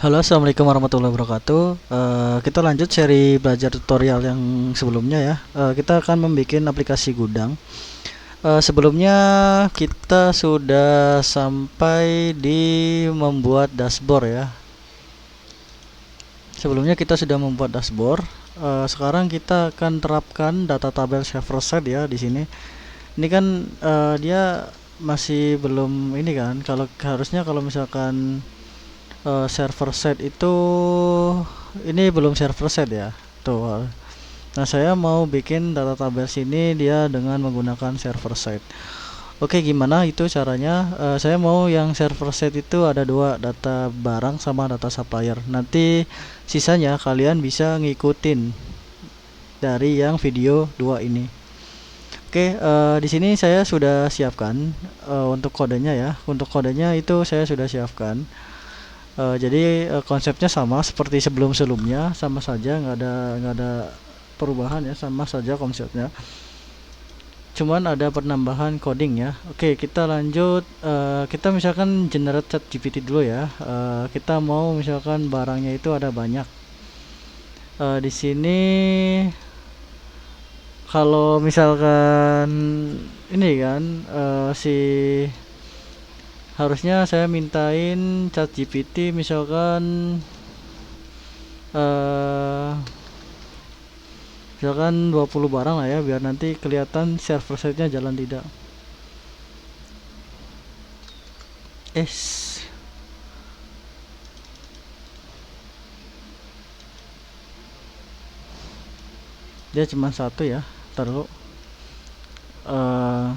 Halo, assalamualaikum warahmatullahi wabarakatuh. Kita lanjut seri belajar tutorial yang sebelumnya ya. Kita akan membuat aplikasi gudang. Sebelumnya kita sudah sampai di membuat dashboard ya. Sebelumnya kita sudah membuat dashboard. Sekarang kita akan terapkan data tabel server side ya di sini. Ini kan dia masih belum ini kan. Kalau harusnya kalau misalkan server side itu ini belum server side ya tuh. Nah, saya mau bikin data tabel sini dia dengan menggunakan server side. Oke, gimana itu caranya? Saya mau yang server side itu ada dua, data barang sama data supplier. Nanti sisanya kalian bisa ngikutin dari yang video dua ini. Oke, di sini saya sudah siapkan untuk kodenya ya. Untuk kodenya itu saya sudah siapkan. Jadi konsepnya sama seperti sebelum-sebelumnya, sama saja, nggak ada perubahan ya, sama saja konsepnya. Cuman ada penambahan coding ya. Oke, kita lanjut. Kita misalkan generate chat GPT dulu ya. Kita mau misalkan barangnya itu ada banyak. Di sini kalau misalkan ini kan si harusnya saya mintain chat GPT misalkan eh 20 barang lah ya, biar nanti kelihatan server side-nya jalan tidak. Es dia cuma satu ya, taruh. eh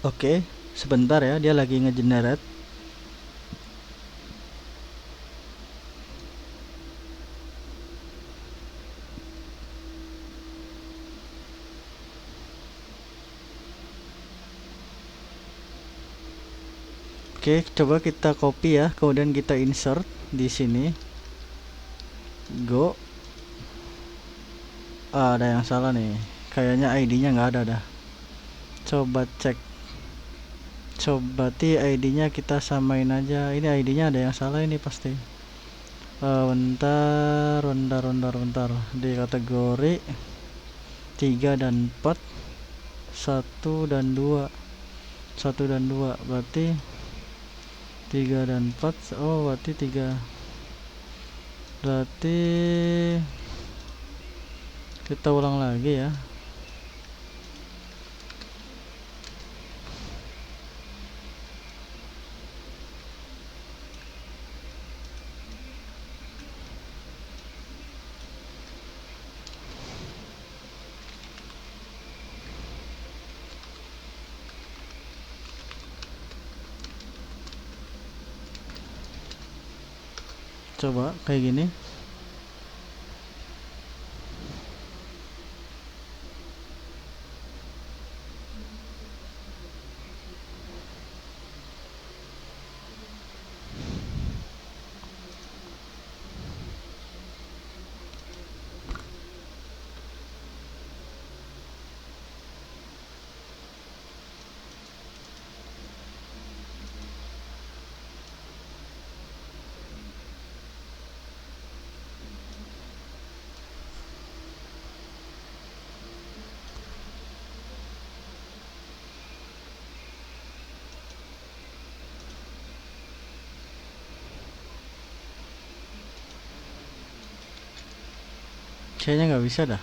Oke, sebentar ya, dia lagi ngegenerate. Oke, coba kita copy ya, kemudian kita insert di sini. Go. Ada yang salah nih. Kayaknya ID-nya nggak ada dah. Coba cek. Coba ID-nya kita samain aja. Ini ID-nya ada yang salah ini pasti. Bentar. Di kategori 3 dan 4, 1 dan 2 berarti 3 dan 4. Oh, berarti 3. Berarti kita ulang lagi ya. Coba kayak gini. Kayaknya nggak bisa dah.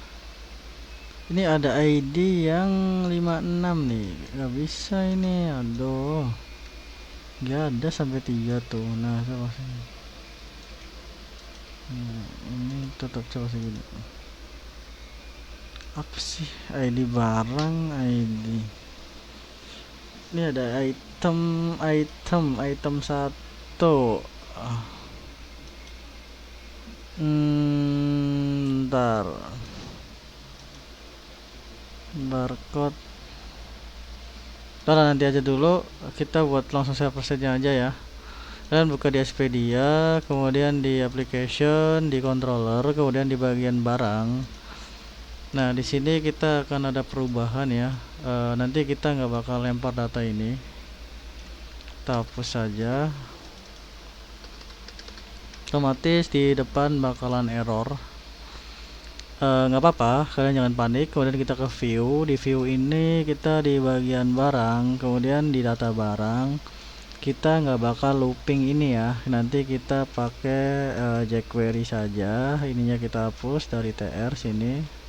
Ini ada ID yang 56 nih, nggak bisa ini. Aduh, nggak ada sampai 3 tuh. Nah, coba sini. Ini tetap coba segini. Apa sih ID barang ID? Ini ada item satu. Ntar barcode. Ntar nanti aja dulu, kita buat langsung server side aja ya. Kalian buka di Expedia, kemudian di application, di controller, kemudian di bagian barang. Nah, di sini kita akan ada perubahan ya. Nanti kita nggak bakal lempar data ini. Kita hapus saja. Otomatis di depan bakalan error. Nggak apa-apa, kalian jangan panik. Kemudian kita ke view. Di view ini kita di bagian barang, kemudian di data barang. Kita nggak bakal looping ini ya. Nanti kita pakai jQuery saja. Ininya kita hapus dari tr sini.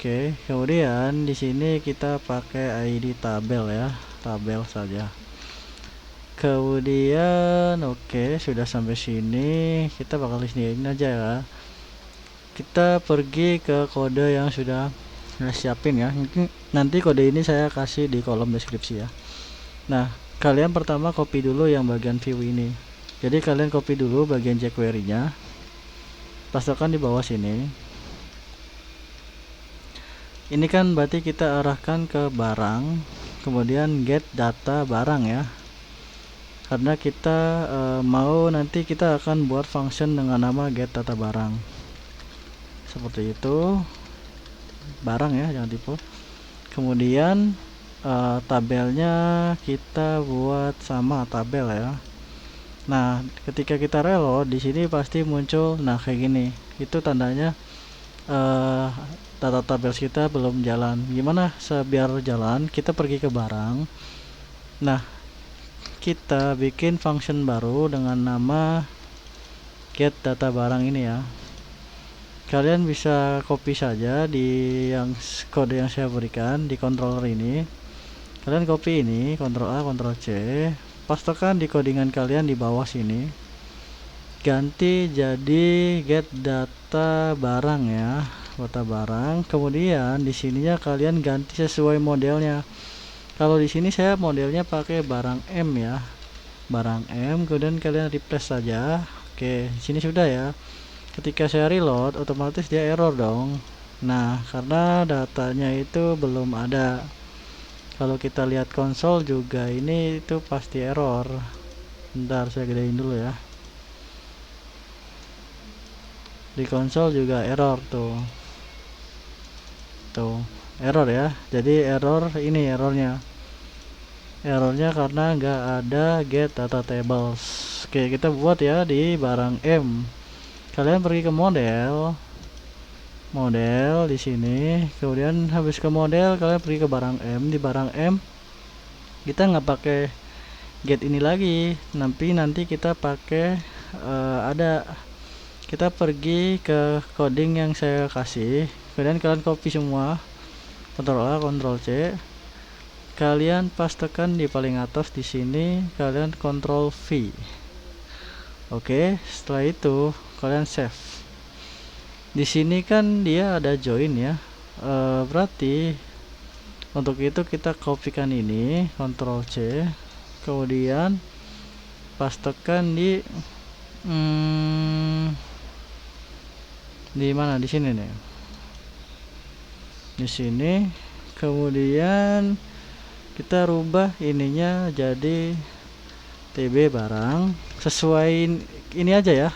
Oke, kemudian di sini kita pakai ID tabel ya, tabel saja. Kemudian oke, sudah sampai sini. Kita bakal sini aja ya. Kita pergi ke kode yang sudah saya siapin ya. Nanti kode ini saya kasih di kolom deskripsi ya. Nah, kalian pertama copy dulu yang bagian view ini. Jadi kalian copy dulu bagian jQuery-nya, pastekan di bawah sini. Ini kan berarti kita arahkan ke barang, kemudian get data barang ya. Karena kita mau nanti kita akan buat function dengan nama get data barang. Seperti itu. Barang ya, jangan tipu. Kemudian tabelnya kita buat sama tabel ya. Nah, ketika kita reload di sini pasti muncul kayak gini. Itu tandanya data tabel kita belum jalan. Gimana biar jalan? Kita pergi ke barang. Nah, kita bikin function baru dengan nama get data barang ini ya. Kalian bisa copy saja di kode yang saya berikan di controller ini. Kalian copy ini, Ctrl A, Ctrl C, pastekan di codingan kalian di bawah sini. Ganti jadi get data barang ya, data barang. Kemudian di sininya kalian ganti sesuai modelnya. Kalau di sini saya modelnya pakai barang M ya, barang M. Kemudian kalian replace saja. Oke, di sini sudah ya. Ketika saya reload, otomatis dia error dong. Nah, karena datanya itu belum ada. Kalau kita lihat konsol juga ini itu pasti error. Bentar, saya gedein dulu ya. Di konsol juga error tuh error ya. Jadi error ini errornya karena nggak ada get data tables. Oke, kita buat ya di barang M. Kalian pergi ke model di sini, kemudian habis ke model kalian pergi ke barang M. Di barang M kita nggak pakai get ini lagi, nanti kita pakai kita pergi ke coding yang saya kasih. Kemudian kalian copy semua, Ctrl A, Ctrl C, kalian pastekan di paling atas di sini, kalian Ctrl V. Oke, setelah itu kalian save. Di sini kan dia ada join ya, berarti untuk itu kita kopikan ini, Ctrl C, kemudian pastekan di mana, di sini nih, di sini. Kemudian kita rubah ininya jadi TB barang, sesuai ini aja ya,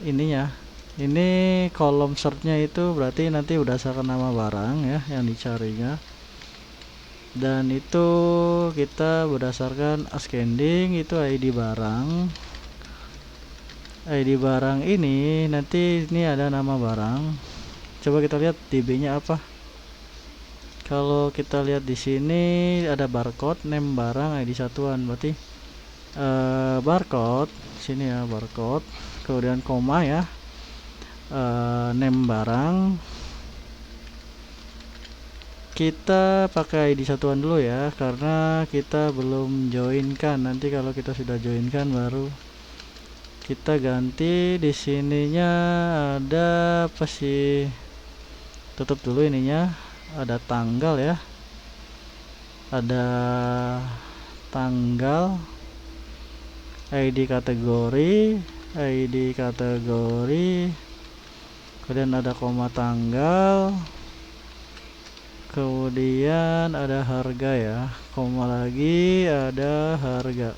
ininya. Ini kolom searchnya itu berarti nanti berdasarkan nama barang ya yang dicarinya, dan itu kita berdasarkan ascending itu ID barang. ID barang ini nanti ini ada nama barang. Coba kita lihat DB nya apa. Kalau kita lihat di sini ada barcode, name barang, ID satuan, berarti barcode sini ya, barcode, kemudian koma ya, name barang. Kita pakai ID satuan dulu ya, karena kita belum joinkan. Nanti kalau kita sudah joinkan baru kita ganti. Di sininya ada apa sih, tutup dulu ininya, ada tanggal ya, ada tanggal, ID kategori, kemudian ada koma tanggal, kemudian ada harga ya, koma lagi, ada harga.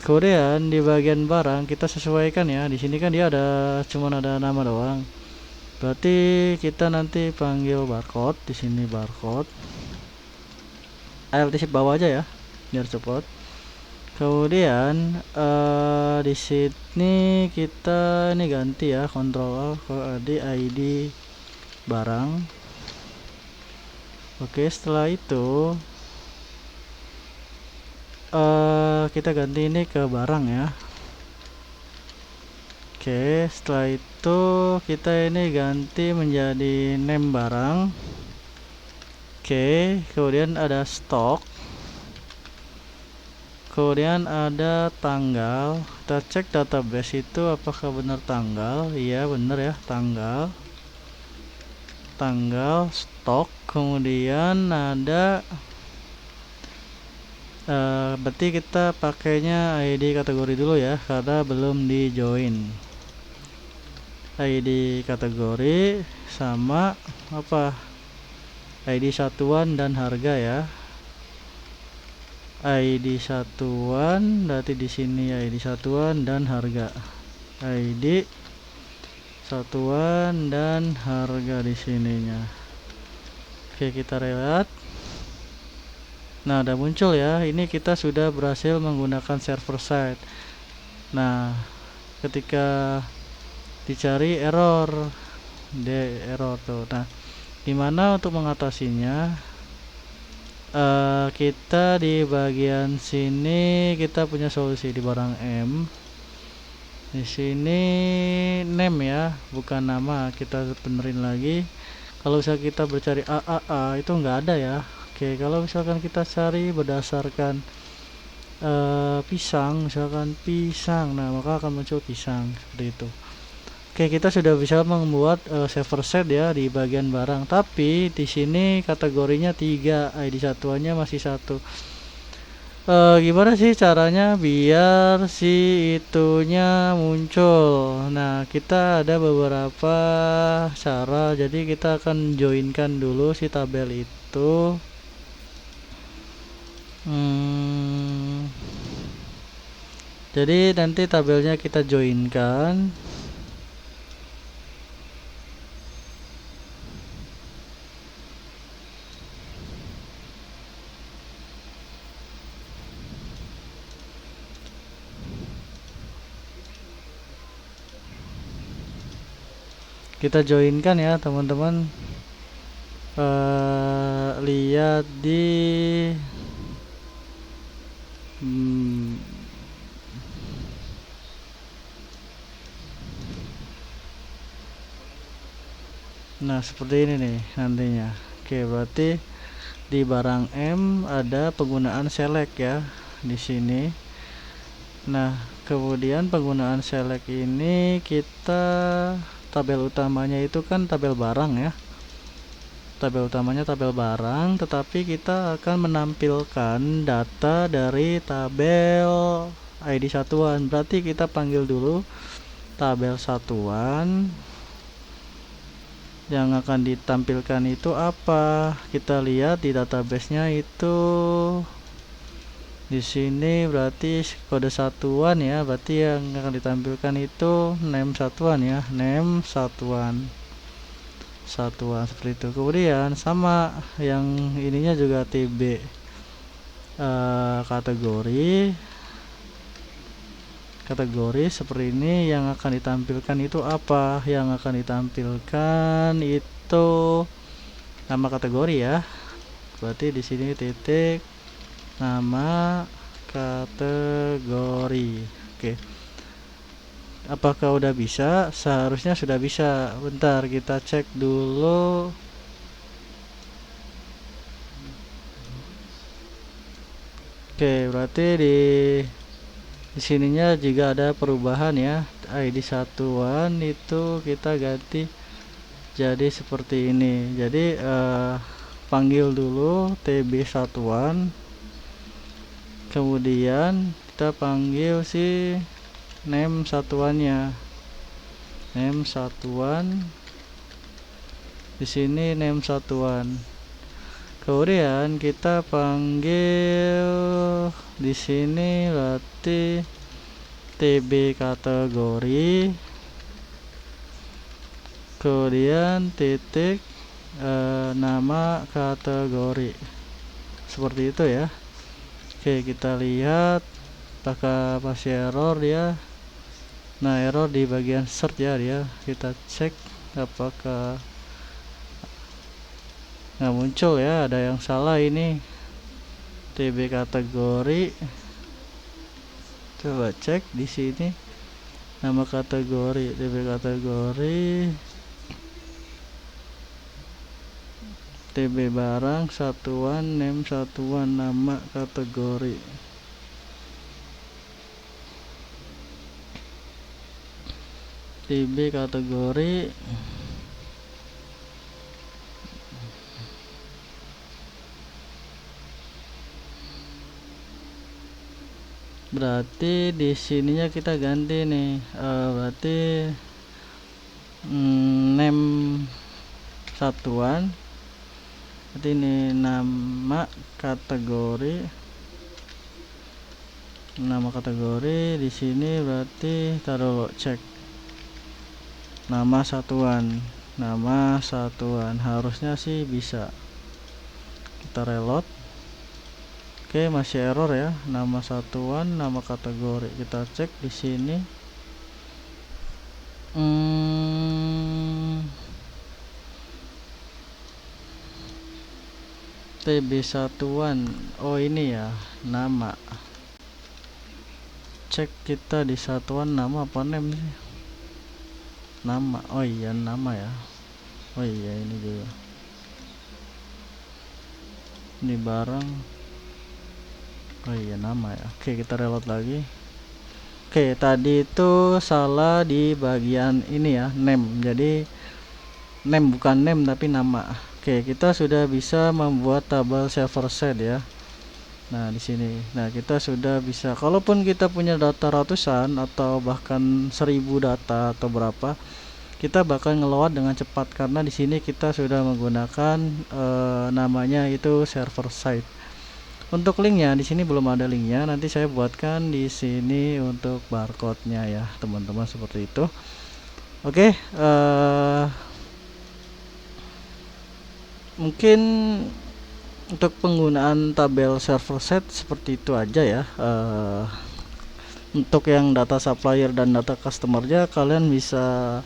Kemudian di bagian barang kita sesuaikan ya. Di sini kan dia cuman ada nama doang. Berarti kita nanti panggil barcode. Di sini barcode. Alt shift bawah aja ya, biar cepet. Kemudian di sini kita ini ganti ya, Ctrl A ke ID barang. Oke, setelah itu kita ganti ini ke barang ya. Oke, setelah itu kita ini ganti menjadi name barang. Oke, kemudian ada stok. Kemudian ada tanggal. Kita cek database itu apakah benar tanggal. Iya benar ya, tanggal stok. Kemudian ada berarti kita pakainya ID kategori dulu ya, karena belum di join. ID kategori sama apa, ID satuan dan harga ya. ID satuan, berarti di sini ID satuan dan harga. ID satuan dan harga di sininya. Oke, kita lihat. Nah, udah muncul ya. Ini kita sudah berhasil menggunakan server side. Nah, ketika dicari error, error tuh. Nah, gimana untuk mengatasinya? Kita di bagian sini kita punya solusi di barang M. Di sini name ya, bukan nama. Kita benerin lagi. Kalau misalnya kita bercari AAA itu nggak ada ya. Oke, kalau misalkan kita cari berdasarkan pisang, misalkan pisang, nah maka akan muncul pisang seperti itu. Oke, kita sudah bisa membuat server set ya di bagian barang, tapi di sini kategorinya 3, ID satuannya masih 1. Gimana sih caranya biar si itunya muncul? Nah, kita ada beberapa cara. Jadi kita akan joinkan dulu si tabel itu. Jadi nanti tabelnya kita joinkan. Kita joinkan ya teman-teman. Lihat di nah seperti ini nih nantinya. Oke, berarti di barang M ada penggunaan select ya di sini. Nah, kemudian penggunaan select ini kita tabel utamanya itu kan tabel barang ya. Tabel utamanya tabel barang, tetapi kita akan menampilkan data dari tabel ID satuan. Berarti kita panggil dulu tabel satuan. Yang akan ditampilkan itu apa? Kita lihat di database-nya itu di sini berarti kode satuan ya. Berarti yang akan ditampilkan itu name satuan ya, name satuan seperti itu. Kemudian sama yang ininya juga TB kategori seperti ini. Yang akan ditampilkan itu apa? Yang akan ditampilkan itu nama kategori ya. Berarti di sini titik nama kategori. Oke, apakah udah bisa? Seharusnya sudah bisa. Bentar, kita cek dulu. Oke, berarti di sininya juga ada perubahan ya. ID satuan itu kita ganti jadi seperti ini. Jadi panggil dulu TB satuan, kemudian kita panggil si name satuannya, name satuan. Di sini name satuan. Kemudian kita panggil di sini berarti TB kategori, kemudian titik nama kategori, seperti itu ya. Oke, kita lihat apakah masih error dia. Nah, error di bagian search ya dia. Kita cek apakah nggak muncul ya, ada yang salah ini. TB kategori, coba cek di sini nama kategori, TB kategori, TB barang, satuan, name satuan, nama kategori. TB kategori, berarti di sininya kita ganti nih, berarti name satuan, berarti ini nama kategori, di sini berarti taruh cek nama satuan, harusnya sih bisa. Kita reload. Oke, masih error ya, nama satuan, nama kategori. Kita cek di sini. TB satuan, oh ini ya, nama. Cek kita di satuan nama apa name sih? Nama. Oh iya, nama ya. Oh iya, ini juga. Ini barang. Oh iya, nama ya. Oke, kita reload lagi. Oke, tadi itu salah di bagian ini ya, name. Jadi name bukan name tapi nama. Oke, kita sudah bisa membuat tabel server set ya. Nah, di sini. Nah, kita sudah bisa, kalaupun kita punya data ratusan atau bahkan 1000 data atau berapa, kita bakal ngeload dengan cepat karena di sini kita sudah menggunakan namanya itu server side. Untuk linknya di sini belum ada linknya, nanti saya buatkan di sini untuk barcode-nya ya, teman-teman, seperti itu. Oke, mungkin untuk penggunaan tabel server set seperti itu aja ya. Untuk yang data supplier dan data customer-nya kalian bisa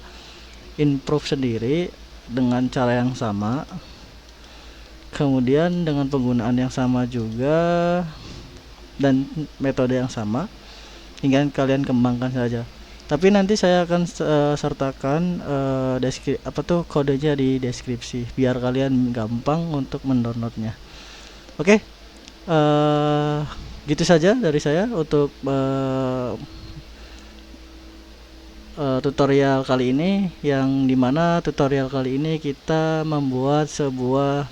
improve sendiri dengan cara yang sama, kemudian dengan penggunaan yang sama juga dan metode yang sama, hingga kalian kembangkan saja. Tapi nanti saya akan sertakan kodenya di deskripsi biar kalian gampang untuk mendownloadnya. Oke, gitu saja dari saya untuk tutorial kali ini, yang dimana tutorial kali ini kita membuat sebuah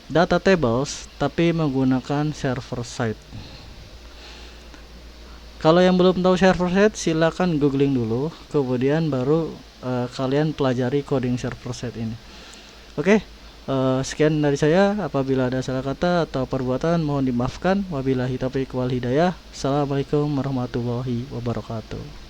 data tables tapi menggunakan server side. Kalau yang belum tahu server side, silakan googling dulu, kemudian baru kalian pelajari coding server side ini. Oke, sekian dari saya. Apabila ada salah kata atau perbuatan mohon dimaafkan. Wabillahi taufiq wal hidayah. Assalamualaikum warahmatullahi wabarakatuh.